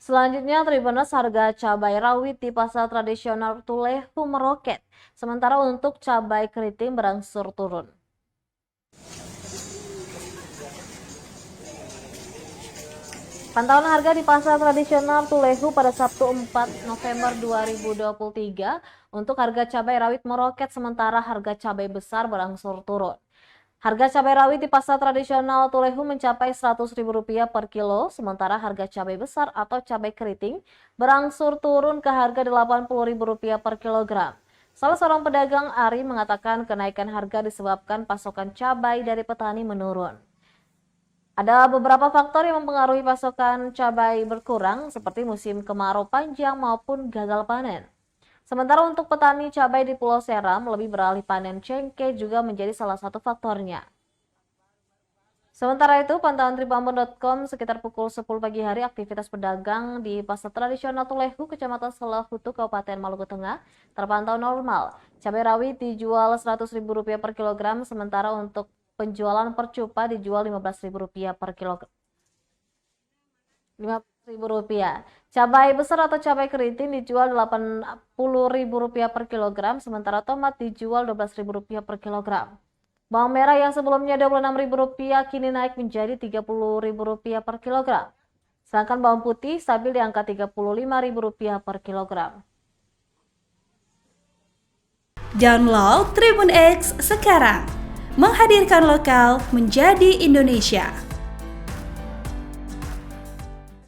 Selanjutnya, Tribuners harga cabai rawit di pasar tradisional Tulehu meroket, sementara untuk cabai keriting berangsur turun. Pantauan harga di pasar tradisional Tulehu pada Sabtu 4 November 2023 untuk harga cabai rawit meroket sementara harga cabai besar berangsur turun. Harga cabai rawit di pasar tradisional Tulehu mencapai Rp100.000 per kilo, sementara harga cabai besar atau cabai keriting berangsur turun ke harga Rp80.000 per kilogram. Salah seorang pedagang Ari mengatakan kenaikan harga disebabkan pasokan cabai dari petani menurun. Ada beberapa faktor yang mempengaruhi pasokan cabai berkurang, seperti musim kemarau panjang maupun gagal panen. Sementara untuk petani cabai di Pulau Seram, lebih beralih panen cengkeh juga menjadi salah satu faktornya. Sementara itu, pantauan tribunbon.com sekitar pukul 10 pagi hari, aktivitas pedagang di pasar tradisional Tulehu, Kecamatan Selahutu, Kabupaten Maluku Tengah, terpantau normal. Cabai rawit dijual Rp100.000 per kilogram, sementara untuk penjualan percupa dijual Rp15.000 per kilogram. Rp15.000. Cabai besar atau cabai keriting dijual Rp80.000 per kilogram, sementara tomat dijual Rp12.000 per kilogram. Bawang merah yang sebelumnya Rp26.000 kini naik menjadi Rp30.000 per kilogram. Sedangkan bawang putih stabil di angka Rp35.000 per kilogram. Download Tribun X sekarang, menghadirkan lokal menjadi Indonesia.